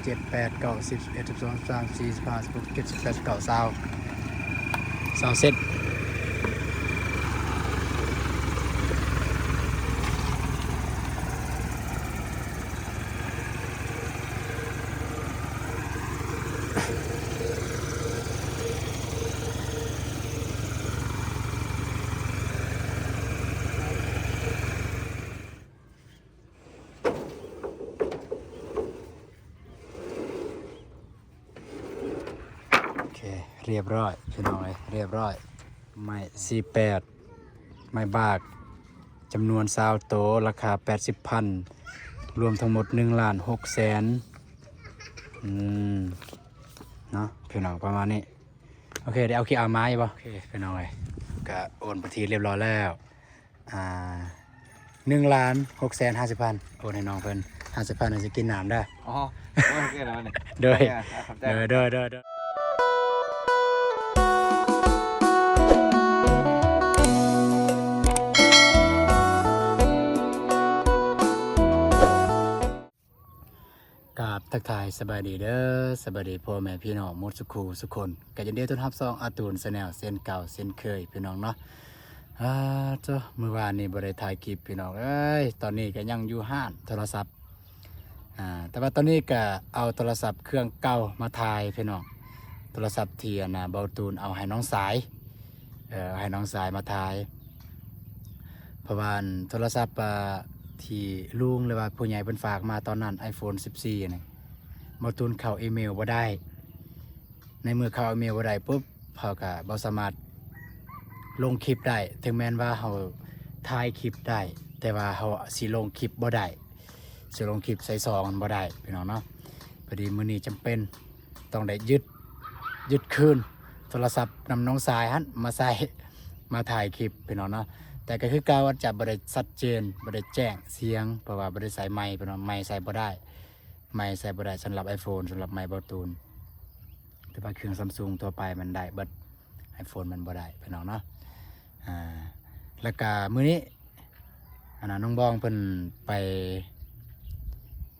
เซ็ตเรียบร้อยพี่น้องเลยเรียบร้อยไม้48ไม้บากจำนวน20โตราคา 80,000 รวมทั้งหมด1,600,000เนาะพี่น้องประมาณนี้โอเคเดี๋ยวเอาขี้เอาไม้ป่ะโอเคพี่น้องเลยก็โอนไปทีเรียบร้อยแล้ว1,650,000โอนให้น้องเพิ่น50,000จะกินน้ำได้อ๋อโอเคแล้วเนี่ยโดยกับทักทายสบายดีเด้อสบายดีพ่อแม่พี่น้องหมดสุขสุขคนก็ยินดีต้อนรับซองอาตูนแนลเส้นเก่าเส้นเคยพี่น้องเนาะจ้ะเมื่อวานนี้บ่ได้ถ่ายคลิปพี่น้องเอ้ยตอนนี้ก็ยังอยู่ห้านโทรศัพท์แต่ว่าตอนนี้ก็เอาโทรศัพท์เครื่องเก่ามาถ่ายพี่น้องโทรศัพท์เทียนะเบาตูนเอาให้น้องสายให้น้องสายมาถ่ายเพราะว่าโทรศัพท์ที่ลุงเลยว่าผู้ใหญ่เพิ่นฝากมาตอนนั้น iPhone 14นี่เบาตูนเข้าอีเมลบ่ได้ในเมื่อเข้าอีเมลบ่ได้ปุ๊บเขาก็บ่สามารถลงคลิปได้ถึงแม้นว่าเขาถ่ายคลิปได้แต่ว่าเขาสิลงคลิปบ่ได้สิลงคลิปใส่ซองมันบ่ได้พี่น้องเนาะพอดีมื้อนี้จำเป็นต้องได้ยึดคืนโทรศัพท์นำน้องสายหันมาใส่มาถ่ายคลิปพี่น้องเนาะแต่ก็คือการว่าจะบ่ได้ชัดเจนบ่ได้แจ้งเสียงเพราะว่าบ่ได้ใส่ไมค์พี่น้องไมค์ใส่บ่ได้ไมค์ใส่บ่ได้สำหรับ iPhone สำหรับไมค์เบาตูนแต่ว่าเครื่อง Samsung ทั่วไปมันได้เบิด iPhone มันบ่ได้พี่น้องเนาะแล้วก็มื้อนี้น้องบองเพิ่นไป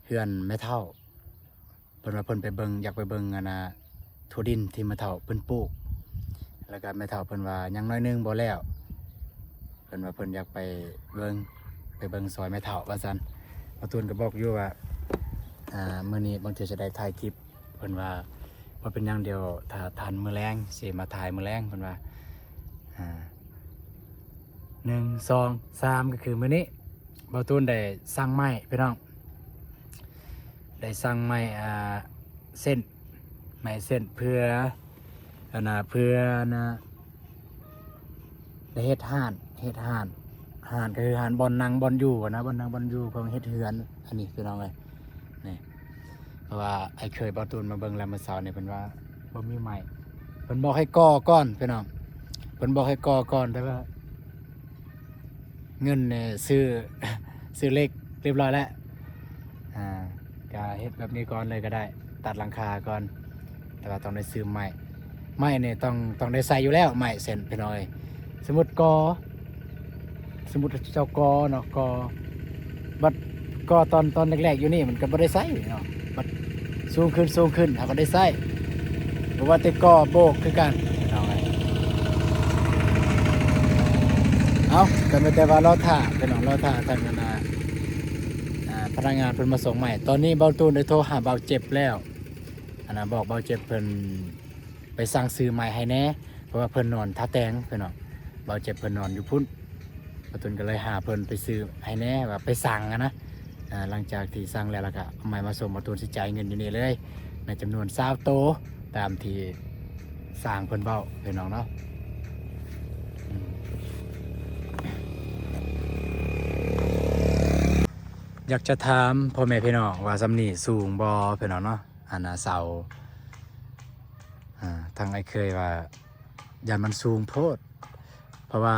เฮือนแม่เฒ่าเพิ่นว่าเพิ่นไปเบิ่งอยากไปเบิ่งถั่วดินที่แม่เฒ่าเพิ่นปลูกแล้วก็แม่เฒ่าเพิ่นว่ายังน้อยนึงบ่แล้วเพิ่นว่าเพิ่นอยากไปเบิ่งซอยแม่เฒ่าว่าซั่นป้าตูนก็บอกอยู่ว่ามื้อนี้บางทีจะได้ถ่ายคลิปเพิ่นว่าเป็นอย่างเดียวถ้าทันมื้อแลงสิมาถ่ายมื้อแลงเพิ่นว่า1 2 3ก็คือมื้อนี้ป้าตูนได้สั่งไม้พี่น้องได้สั่งไม้เส้นเพื่อได้เฮ็ดห่านก็คือห่านบอลนั่งบอลอยู่นะบอลนั่งบอลอยู่ของเฮ็ดเฮือนอันนี้พี่น้องเลยนี่เพราะว่าไอ้เคยป้าตูนมาเบิ่งแล้วเมื่อเช้านี่เพิ่นว่าบ่มีไม้เพิ่นบอกให้ก่อก่อนพี่น้องเพิ่นบอกให้ก่อก่อนแต่ว่าเงินเนี่ยซื้อเลขเรียบร้อยแล้วก็เฮ็ดแบบนี้ก่อนเลยก็ได้ตัดหลังคาก่อนแต่ว่าต้องได้ซื้อไม้เนี่ยต้องได้ใส่อยู่แล้วไม้เส้นพี่น้อยสมมุติเจ้ากอเนาะกอบัดกอตอนแรกๆอยู่นี่มันก็บ่ได้ใส่เนาะบัดสูงขึ้นเขาก็ได้ใส่บ่ว่าแต่กอโบกคือกันเอาไงเอาก็ไม่แต่ว่าเราท่าพี่น้องเราท่าทางพนักงานเพิ่นมาส่งใหม่ตอนนี้เบาตูนได้โทรหาเบาเจ็บแล้วบอกเบาเจ็บเพิ่นไปสั่งซื้อใหม่ให้แน่เพราะว่าเพิ่นนอนท่าแตงเพิ่นเนาะเบาเจ็บเพิ่นนอนอยู่พุ่นเบาตูนก็เลยหาเพิ่นไปซื้อให้แน่ว่าไปสั่งนะหลังจากที่สั่งแล้วก็เอาใหม่มาส่งเบาตูนสิจ่ายเงินอยู่นี่เลยในจำนวน20โตตามที่สั่งเพิ่นเว้าพี่น้องเนาะอยากจะถามพ่อแม่พี่น้องว่าสำนีสูงบ่พี่น้องเนาะเสาทางไอ้เคยว่าอย่ามันสูงโพดเพราะว่า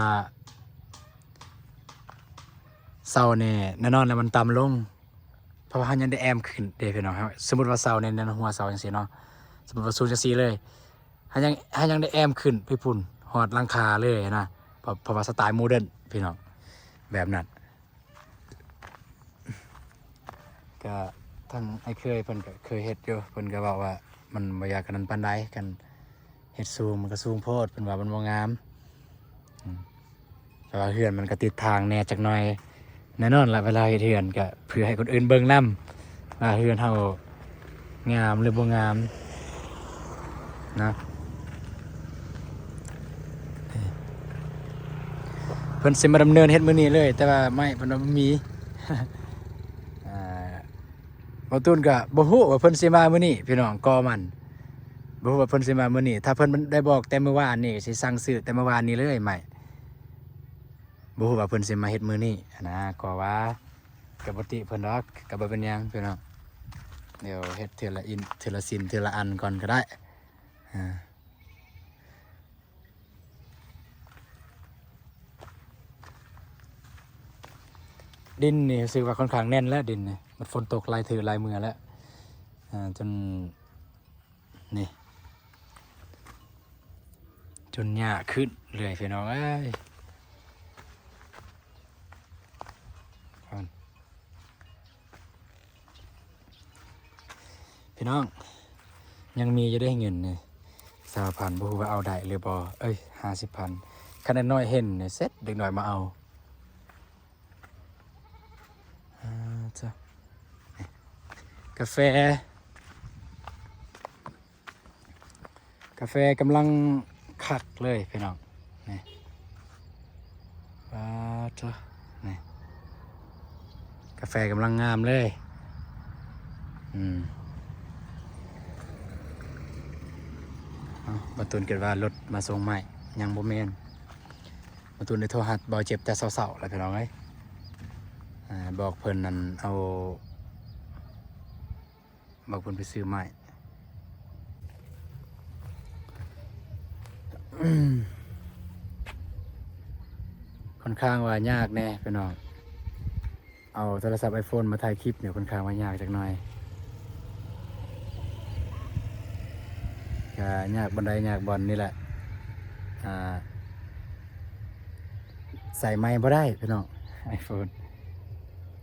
เสาเนี่ยแน่นอนแล้วมันต่ำลงเพราะว่ายังได้แอมขึ้นเด้พี่น้องครับสมมติว่าเสาเนี่ยในหัวเสาอย่างนี้เนาะสมมติว่าสูงจังซี่เลยยังได้แอมขึ้นพี่พุ่นหอดหลังคาเลยนะเพราะว่าสไตล์โมเดิร์นพี่น้องแบบนั้นก็ ทางไอ้เคยเพิ่นก็เคยเฮ็ดอยู่เพิ่นก็บอกว่ามันบ่อยากกันนั้นปานใดกันเฮ็ดสูงมันก็สูงโพดเพิ่นว่ามันบ่งามแต่ว่าเฮือนมันก็ติดทางแหน่จักหน่อยแน่นอนล่ะเวลาเฮ็ดเฮือนก็เพื่อให้คนอื่นเบิ่งนํว่าเฮือนเฮางามหรือบ่งามนะเพิ่นสิมาดำเนินเฮ็ดมื้อนี้เลยแต่ว่าไม่เพิ่นว่าบ่มี บ่ตูนก็บ่ฮู้ว่าเพิ่นสิมามื้อนี้พี่น้องก็มันบ่ฮู้ว่าเพิ่นสิมามื้อนี้ถ้าเพิ่นได้บอกแต่เมื่อวานนี่สิสั่งซื้อแต่เมื่อวานนี้เลยไม่บ่ฮู้ว่าเพิ่นสิมาเฮ็ดมื้อนี้นะก็ว่าก็บ่ติเพิ่นดอกก็บ่เป็นหยังพี่น้องเดี๋ยวเฮ็ดเทื่อละอินเทื่อละสินเทื่อละอันก่อนก็ได้ดินนี่รู้สึกว่าค่อนข้างแน่นแล้วดินนี่มันฝนตกหลายเทื่อหลายมื้อแล้วจนนี่จนหญ้าขึ้นเรื่อยพี่น้องเอ้ยพี่น้องยังมีจะได้เงินนี่20,000บ่ฮู้ว่าเอาได้หรือบ่เอ้ย50,000คันน้อยเห็นนี่เสร็จเด็กน้อยมาเอาจ้ะกาแฟกำลังคักเลยพี่น้องนี่ว้าจ้ะนี่กาแฟกำลังงามเลยบรรทุนเกิดว่ารถมาส่งใหม่ยังบ่แม่นบรรทุนได้โทรหาบ่เจ็บแต่เศร้าๆแล้วพี่น้องเอ้ยบอกเพิ่นนั่นเอาบอกเพิ่นไปซื้อใหม่ค่อนข้างว่ายากแน่พี่น้องเอาโทรศัพท์ iPhone มาถ่ายคลิปเนี่ยค่อนข้างว่ายากจักหน่อยก็ยากบันไดยากบอลนี่แหละใส่ไม้บ่ได้พี่น้อง iPhone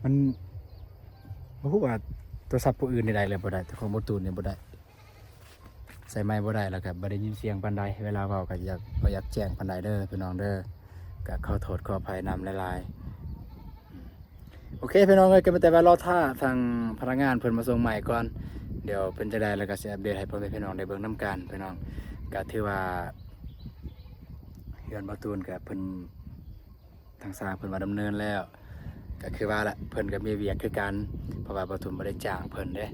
มันบ่ฮู้ว่าโทรศัพท์ผู้อื่นได้เลยบ่ได้แต่ของบ่ตูนเนี่ยบ่ได้ใส่ไม้บ่ได้แล้วก็บ่ได้ยินเสียงปานใดเวลาเว้าก็อยากแจ้งปานใดเด้อพี่น้องเด้อก็ขอโทษขออภัยนำหลายๆโอเคพี่น้องเอ้ยก็แต่ว่ารอท่าทางพนักงานเพิ่นมาส่งใหม่ก่อนเดี๋ยวเพิ่นจะได้แล้วก็สิอัปเดตให้พ่อแม่พี่น้องได้เบิ่งนํกันพี่น้องก็ถือว่าเฮือนบ่ตูนก็เพิ่นทางสร้างเพิ่นมาดำเนินแล้วก็คือว่าละเพิ่นก็มีเวียกคือกันเพราะว่าบ่ตูนบ่ได้จ้างเพิ่นเด้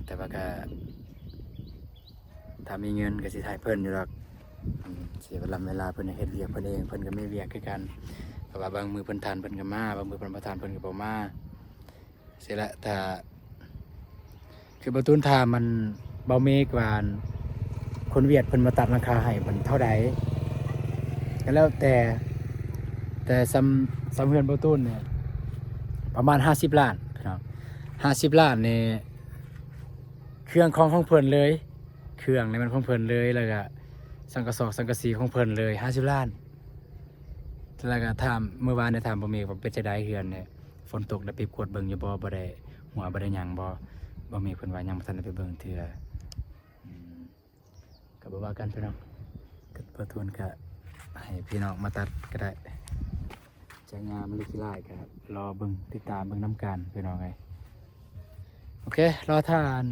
แต่ว่าก็ถ้ามีเงินก็สิให้เพิ่นอยู่ดอกเสียเวลาเพิ่นเฮ็ดเวียกเพิ่นเองเพิ่นก็มีเวียกคือกันเพราะว่าบางมื้อเพิ่นทานเพิ่นก็มาบางมื้อเพิ่นบ่ทานเพิ่นก็บ่มาเสียละถ้าคือบ่ตูนถามมันบ่มีกว่าคนเวียดเพิ่นมาตัดราคาให้เพิ่นเท่าใดก็แล้วแต่ซ้ำเฮือนบ่ตูนเนี่ยประมาณ50ล้านพี่น้อง50ล้านนี่เครื่องของเพิ่นเลยเครื่องนี่มันของเพิ่นเลยแล้วก็สังกะสีของเพิ่นเลย50ล้านแล้วก็ถามเมื่อวานเนี่ยถามบ่มีว่าเป็นจังได๋เฮือนเนี่ยฝนตกแล้วไปกวดเบิ่งอยู่บ่ได้หัวบ่ได้หยังบ่มีเพิ่นว่ายังบ่ทันได้ไปเบิ่งเทื่อก็บ่ว่ากันพี่น้องก็บ่ทวนก็ให้พี่น้องมาตัดก็ได้ใจงามลึกลายก็รอเบิ่งติดตามเบิ่งนํกันพี่น้องไงโอเครอท่าน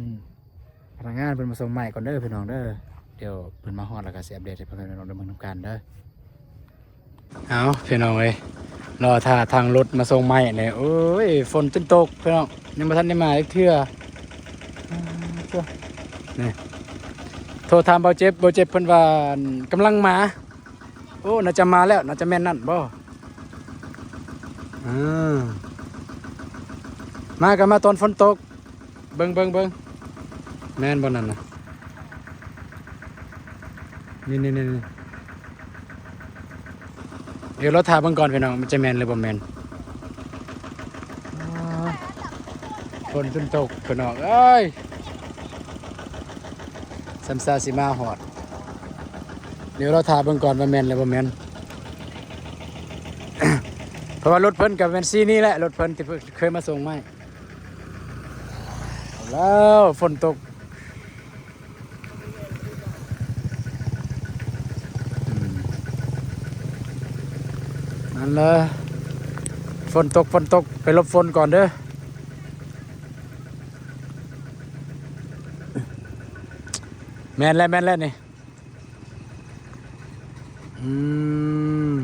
พนักงานเพิ่นมาส่งใหม่ก่อนเด้อพี่น้องเด้อเดี๋ยวเพิ่นมาฮอดแล้วก็สิอัปเดตให้พ่อแม่พี่น้องได้เบิ่งนํกันเด้อเอาพี่น้องเอ้ยรอท่าทางรถมาส่งใหม่เนี่ยโอ้ยฝนจนตกพี่น้องยังบ่ทันได้มาอีกเทื่อนี่โทรถามเบาเจ็บเพิ่นว่ากำลังมาโอ้น่าจะมาแล้วน่าจะแม่นนั่นบ่มากันมาตอนฝนตกเบิ่งแม่นบ่นั่นน่ะนี่เดี๋ยวรถถามเบิ่งก่อนพี่น้องมันจะแม่นหรือบ่แม่นฝนจนตกพี่น้องเอ้ยซัมซาสิมาฮอดเดี๋ยวเราถามเบิ่งก่อนว่าแม่นหรือบ่แม่น เพราะว่ารถเพิ่นกับแม่นซีนี่แหละรถเพิ่นที่เคยมาส่งไม้ แล้วฝนตกนั่นเลยฝนตกไปหลบฝนก่อนเด้อแม่นแล้วนี่อืม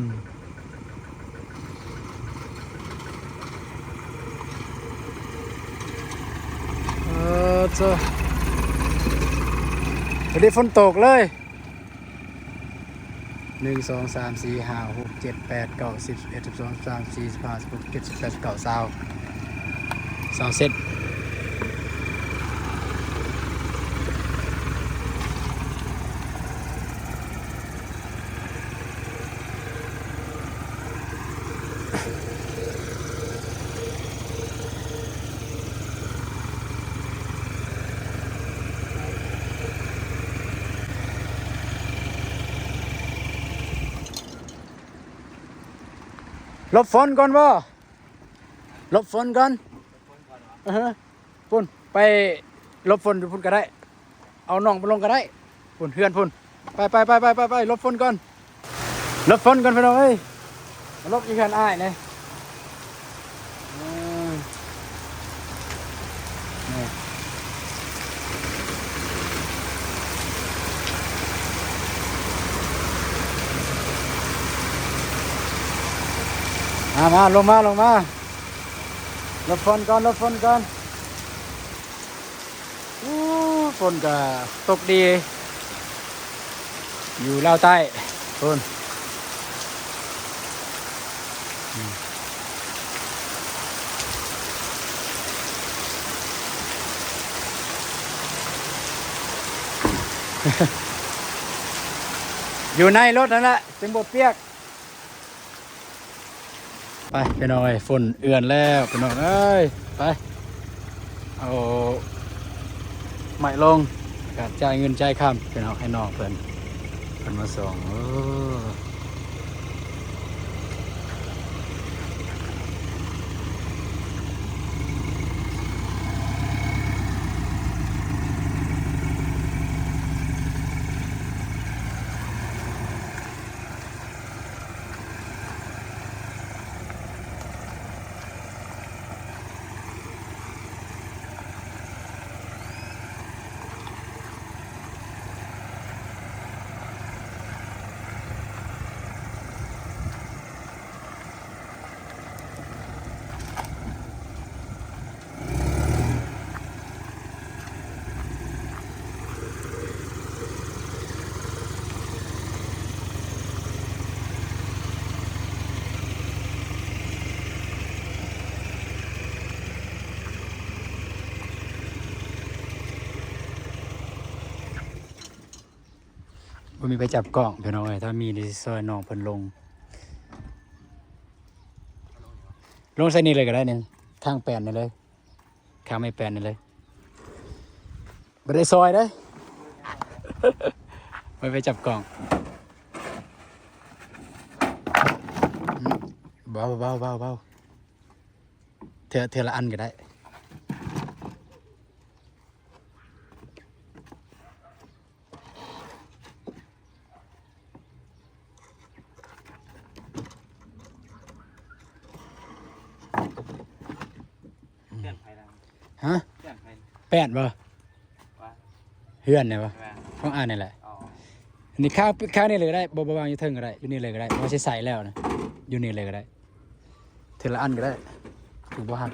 เจ้าพอดีฝนตกเลย1 2 3 4 5 6 7 8 9 10 11 12 13 14 15 16 17 18 19 20 เซตหลบฝนก่อนบ่หลบฝนก่อนพุ่นไปหลบฝนอยู่พุ่นก็ได้เอาน้องไปลงก็ได้พุ่นเฮือนพุ่นไปหลบฝนก่อนหลบฝนก่อนไปหน่อยหลบอีกเฮือนอ้ายเนี่ยมาลงมาหลบฝนก่อนฝนก็ตกดีอยู่ลาวใต้ฝนอยู่ในรถนั่นแหละจึงบ่เปียกไปหน่อยฝนเอื่อนแล้วไปหน่อยเอ้ยไปเอาไม้ลงกระจายเงินจ่ายค่ำไปหน่อยให้น้องเพิ่นมาส่งบ่มีไปจับกล้องพี่น้องเอ้ยถ้ามีในซอยน้องเพิ่นลงใส่นี่เลยก็ได้เนี่ยข้างแปลนนี่เลยข้างไม่แปลนนี่เลยบ่ได้ซอยเด้อไปจับกล้องเบาเทละอันก็ได้ฮะแป้นบ่เฮือนเนี่ยบ่ของอ่านนี่แหละอันนี้ข้าวนี่เลยก็ได้บ่วางอยู่เทิงก็ได้อยู่นี่เลยก็ได้บ่ใส่แล้วนะอยู่นี่เลยก็ได้เทละอันก็ได้ถูกบ่ฮะ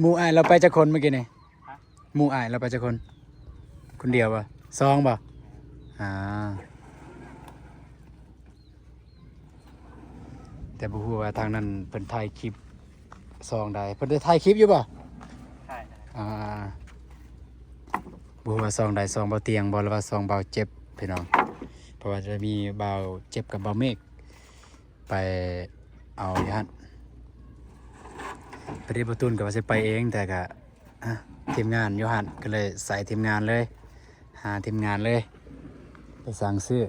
หมู่อ้ายเราไปจักคนเมื่อกี้นี่หมู่อ้ายเราไปจักคนเดียวป่ะ2ป่ะ แต่บ่ฮู้ว่าทางนั้นเพิ่นถ่ายคลิปซองใดเพิ่นได้ถ่ายคลิปอยู่บ่ ใช่นะ อ่าบ่ฮู้ว่าซองใดซองเบาเตียงบ่หรือว่าซองเบาเจ็บพี่น้องเพราะว่าจะมีเบาเจ็บกับเบาเมฆไปเอาอยู่หั่นพอดีบ่ตุนก็ว่าสิไปเองแต่ก็ทีมงานอยู่หั่นก็เลยใส่ทีมงานเลยหาทีมงานเลยไปสั่งซื้อ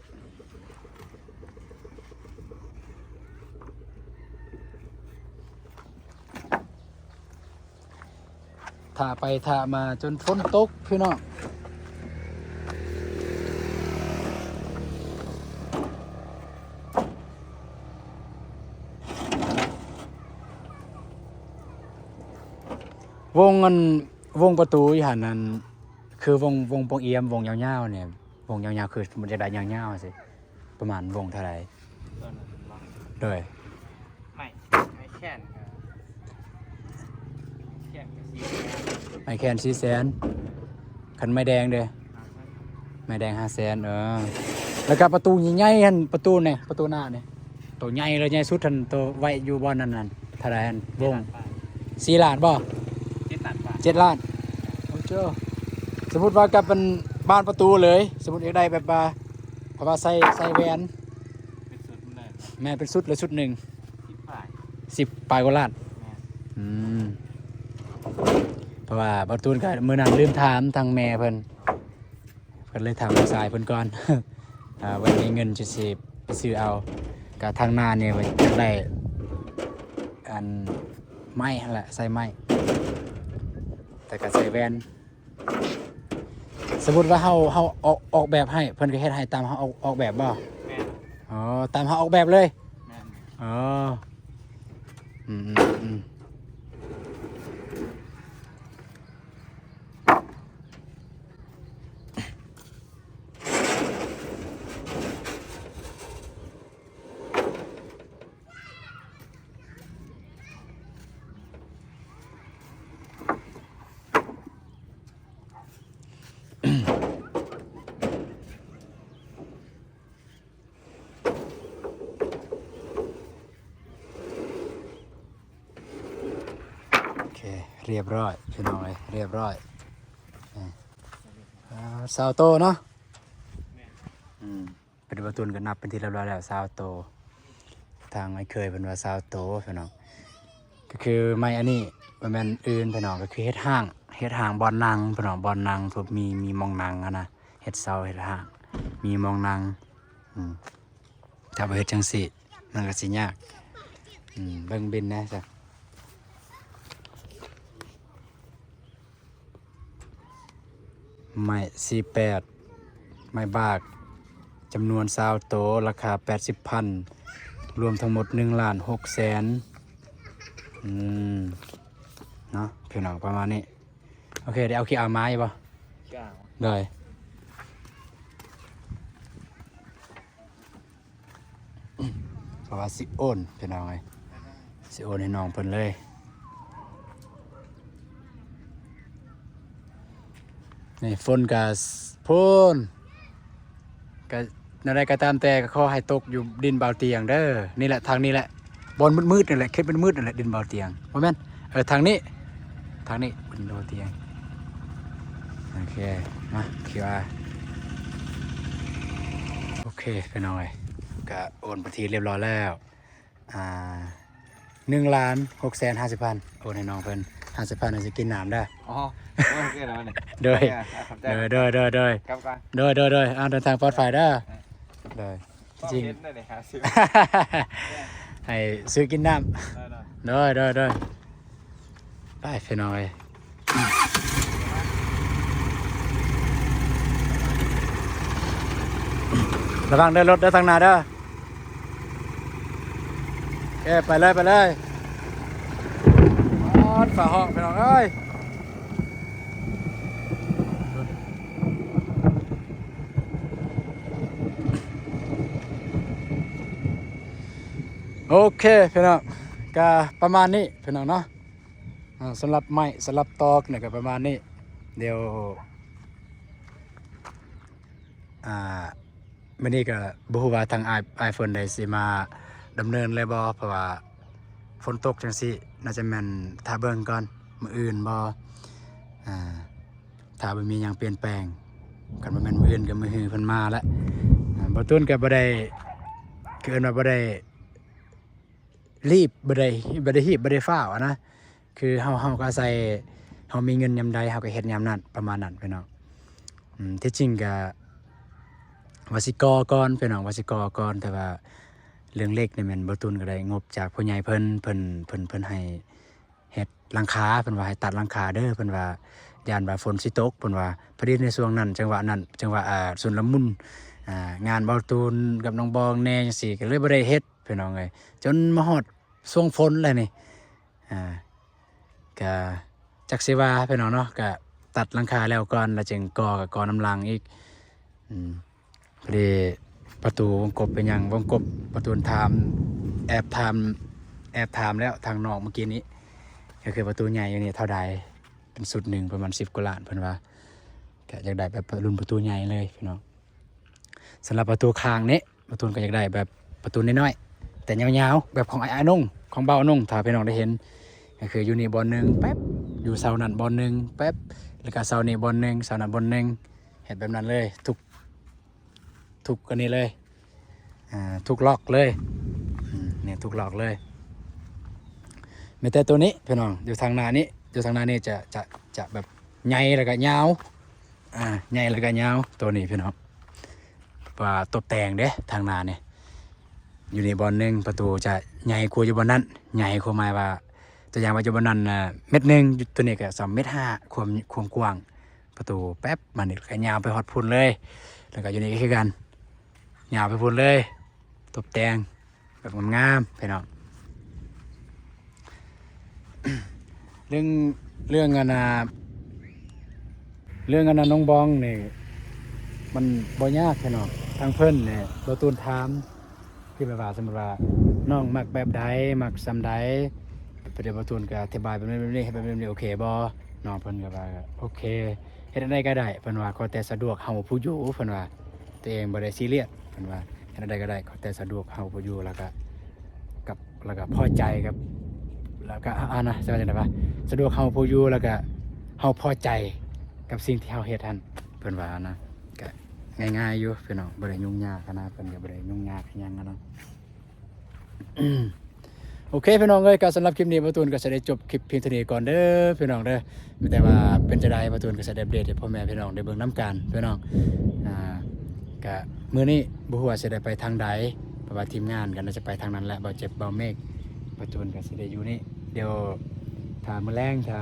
ถ้าไปถ้ามาจนฝนตกพี่น้องวงอันวงประตูอยู่หันนั้นคือวงปงเอี่ยมวงยาวๆเนี่ยวงยาวๆคือมันจะได้ยาวๆสิประมาณวงเท่าไหร่ ตอนนั้นล็อก โดย ไม่แค่นครับแค่นกับซี ไม้แคน400,000คันไม้แดงเด้ไม้แดง500,000แล้วก็ประตูใหญ่ๆหั่นประตูเนี่ยประตูหน้าเนี่ยตัวใหญ่เลยใหญ่สุดหั่นตัวไว้อยู่บ่อนนั่นเท่าไหร่หั่นวง4 ล้านบ่ 7 ล้านโอ้เจ้าสมมุติว่ากับเป็นบ้านประตูเลยสมมุติอยากได้แบบว่าเพราะว่าใส่แหวน เป็นสุดเลย แม่เป็นสุดเลยสุดหนึ่ง ที่ฝ่าย 10 ปลายกว่าล้าน แม่ อืมเพราะว่าประตูนก็มื้อนั้นลืมถามทางแม่เพิ่นเลยถามลูกชายเพิ่นก่อน วันนี้เงินจะสิไปซื้อเอากับทางหน้าเนี่ยว่าจะได้อันไม้หั่นแหละใส่ไม้แต่ก็ใส่แว่นสมมุติว่าเฮาออกแบบให้เพิ่นก็เฮ็ดให้ตามเฮาออกแบบบ่ แม่ อ๋อตามเฮาออกแบบเลย แม่ อ๋ออืมโอเคเรียบร้อยพี่น้องเลยเรียบร้อยซาวโตเนาะปฏิบัติตุนก็นับเป็นที่เรียบร้อยแล้วซาวโตทางไม่เคยเป็นว่าซาวโตพี่น้องก็คือไม่อันนี้มันเป็นอื่นพี่น้องก็คือเฮ็ดห้างบอลนางพี่น้องบอลนางทุกมีมองนางอะนะเฮ็ดเสาเฮ็ดห้างมีมองนางถ้าบ่เฮ็ดจังซี่มันก็สิยากเบิ่งบินนะจ้ะไม้48ไม้บากจำนวน20โตราคา 80,000 รวมทั้งหมด1,600,000เนาะพี่น้องประมาณนี้โอเคเดี๋ยวเอาขี้เอาไม้ป่ะ เก้า ได้เพราะว่าสิโอนพี่น้องไงสิโอนให้น้องเพิ่นเลยนี่ฝนกับฝนก็อะไรก็ตามแต่ก็ขอให้ตกอยู่ดินเบาเตียงเด้อนี่แหละทางนี้แหละบอลมืดๆนี่แหละเข็ดเป็นมืดนี่แหละดินเบาเตียงบ่แม่นทางนี้ดินเบาเตียงโอเคมาคิดว่าโอเคไปหน่อยก็โอนไปทีเรียบร้อยแล้ว1,650,000โอนให้น้องเพิ่น50,000น่าจะกินน้ำได้ อ๋อโอเคแล้วเนี่ย โดย โดย ก ลับกัน โดยเดินทางปลอดภัยเด้อโดยจริง เห็นได้เลยครับซื้อ ให้ซื้อกินน้ ได้ ำโดยไปพี่น้อยระวังเดินรถเดินทางหน้าเด้อโอเคไปเลยฝาห้องพี่น้องเอ้ยโอเคพี่น้องก็ประมาณนี้พี่น้องเนาะสำหรับไม้สำหรับตอกเนี่ยก็ประมาณนี้เดี๋ยวมื้อนี้ก็บ่ฮู้ว่าทางไอโฟนได้สิมา ดำเนินเลยบ่เพราะว่าฝนตกจังซี่น่าจะแม่นถ้าเบิ่งก่อนมื้ออื่นบ่ถ้าบ่มีหยังเปลี่ยนแปลงกันบ่แม่นมื้ออื่นก็มื้อฮือเพิ่นมาแล้วบ่ต้นก็บ่ได้คือเอิ้นว่าบ่ได้รีบบ่ได้รีบบ่ได้ฟ้าวอะนะคือเฮาก็อาศัยเฮามีเงินยามใดเฮาก็เฮ็ดยามนั้นประมาณนั้นพี่น้องที่จริงก็ว่าสิก่อก่อนพี่น้องว่าสิก่อก่อนแต่ว่าเรื่องเล็กนี่แม่นบ่ตุนก็ได้งบจากผู้ใหญ่เพิ่นให้เฮ็ดหลังคาเพิ่นว่าให้ตัดหลังคาเด้อเพิ่นว่าย่านว่าฝนสิตกเพิ่นว่าพอดีในช่วงนั้นจังหวะสุนละมุนงานเบาตูนกับน้องบองแน่จังซี่ก็เลยบ่ได้เฮ็ดพี่น้องเอ้ยจนมาฮอดช่วงฝนแล้วนี่ก็จักสิว่าพี่น้องเนาะก็ตัดหลังคาแล้วก่อนแล้วจึงก่อน้ำลังอีกพอดีประตูวงกบเป็นหยังวงกบประตูแอบถามแล้วทางนอกเมื่อกี้นี้ก็คือประตูใหญ่อยู่นี่เท่าใดเป็นสุดหนึ่งประมาณ10 กว่าล้านเพิ่นว่าก็อยากได้แบบรุ่นประตูใหญ่เลยพี่น้องสำหรับประตูคางนี้ประตูก็อยากได้แบบประตูน้อยๆแต่ยาวๆแบบของไอ้นุ่งของเบานุ่งถ้าพี่น้องได้เห็นก็คืออยู่นี่บอลหนึ่งแป๊บอยู่เสานั่นบอลหนึ่งแป๊บแล้วก็เสานี่บอลหนึ่งเสานั่นบอลหนึ่งเห็นแบบนั้นเลยทุกกันนี้เลยทุกล็อกเลยเนี่ยทุกล็อกเลยมีแต่ตัวนี้พี่น้องอยู่ทางหน้านี้จะแบบใหญ่แล้วก็ยาวใหญ่แล้วก็ยาวตัวนี้พี่น้องว่าตกแต่งเด้ทางหน้าเนี่ยอยู่ในบอลหนึ่งประตูจะใหญ่กว่าอยู่บนนั้นใหญ่กว่าหมายว่าตัวอย่างว่าอยู่บนนั้น1 เมตรตัวนี้ก็2.5 เมตรความกว้างประตูแป๊บมันนี่ก็ยาวไปฮอดพุ่นเลยแล้วก็อยู่นี่ก็คือกันยาวไปพุ่นเลยตกแต่งแบบงามๆพี่น้อง เรื่องงานน้องบองนี่มันบ่ยากพี่น้องทางเพิ่นเนี่ยบ่ตูนถามคือแบบว่าสมมุติว่าน้องมักแบบใดมักซำใดประเดี๋ยวบ่ตูนก็อธิบายแบบนี้ให้แบบนี้โอเคบ่น้องเพิ่นก็ว่าโอเคเฮ็ดได้ก็ได้เพิ่นว่าขอแต่สะดวกเฮาผู้อยู่เพิ่นว่าตัวเองบ่ได้ซีเรียสเพิ่นว่าเฮ็ดได้ก็ได้ขอแต่สะดวกเฮาผู้อยู่แล้วก็พอใจกับแล้วก็นะจะว่าจังได๋วะสะดวกเฮาผู้อยู่แล้วก็เฮาพอใจกับสิ่งที่เฮาเฮ็ดหั่นเพิ่นว่านะก็ง่ายๆอยู่พี่น้องบ่ได้ยุ่งยากขนาดเพิ่นก็บ่ได้ยุ่งยากอิหยังเนาะ โอเคพี่น้องเอ้ยก็สำหรับคลิปนี้บ่ตูนก็จะได้จบคลิปเพียงเท่านี้ก่อนเด้อพี่น้องเด้อแต่ว่าเป็นจะได้บ่ตูนก็จะได้อัปเดตให้พ่อแม่พี่น้องได้เบิ่งนํกันพี่น้องก็มื้อนี้บ่ฮู้ว่าสิได้ไปทางใดเพราะว่าทีมงานก็น่าจะไปทางนั้นแหละบ่เจ็บบ่เมฆบ่ตูนก็สิได้อยู่นี่เดี๋ยวถ้ามื้อแลงถ้า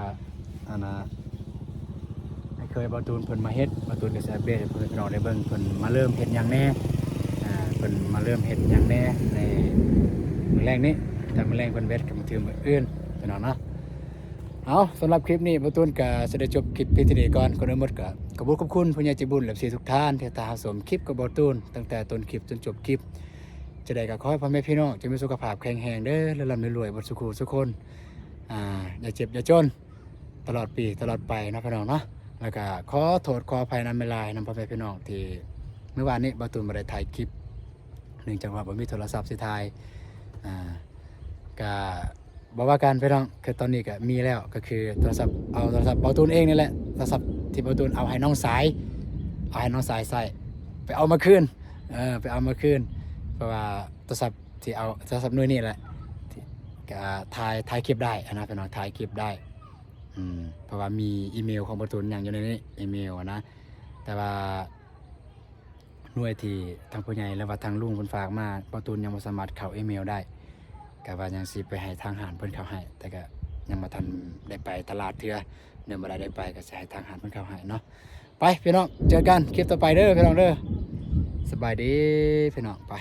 เคยบ่ตูนเพิ่นมาเฮ็ดบ่ตูนก็สิอัปเดตให้พ่อแม่พี่น้องได้เบิ่งเพิ่นมาเริ่มเฮ็ดหยังแน่เพิ่นมาเริ่มเฮ็ดหยังแน่ในมื้อแรกนี้แต่มื้อแรกเพิ่นเวทก็มาถึงมื้ออื่นพี่น้องเนาะเอาสำหรับคลิปนี้บ่ตูนก็สิได้จบคลิปเพียงเท่านี้ก่อนคนทั้งหมดก็ขอบคุณผู้ใหญ่ใจบุญและพี่ทุกท่านที่ตามชมคลิปกับบ่ตูนตั้งแต่ต้นคลิปจนจบคลิปจะได้ก็ขอให้พ่อแม่พี่น้องจงมีสุขภาพแข็งแรงเด้อและร่ำรวยบ่สุขทุกคนอย่าเจ็บอย่าจนตลอดปีตลอดไปนะพี่น้องเนาะแล้วก็ขอโทษขออภัยนำเวลานํพ่อแม่พี่น้องที่เมื่อวานนี้บ่ตูนบ่ได้ถ่ายคลิปเนื่องจากว่าบ่มีโทรศัพท์สิถ่ายก็บอกว่าการพี่น้องคือตอนนี้ก็มีแล้วก็คือโทรศัพท์เบาตูนเองนี่แหละโทรศัพท์ที่เบาตูนเอาให้น้องสายใส่ไปเอามาคืนไปเอามาคืนเพราะว่าโทรศัพท์ที่เอาโทรศัพท์หน่วยนี่แหละก็ถ่ายคลิปได้นะพี่น้องถ่ายคลิปได้เพราะว่ามีอีเมลของเบาตูนอย่างอยู่ในนี้อีเมลนะแต่ว่าหน่วยที่ทางผู้ใหญ่และว่าทางลุงเพิ่นฝากมาเบาตูนยังบ่สามารถเข้าอีเมลได้ก็ว่ายังสิไปให้ทางหารเพิ่นเข้าให้แต่ก็ยังบ่ทันได้ไปตลาดเทื่อเดี๋ยวบ่ได้ไปก็สิให้ทางหารเพิ่นเข้าให้เนาะไปพี่น้องเจอกันคลิปต่อไปเด้อพี่น้องเด้อสบายดีพี่น้องไป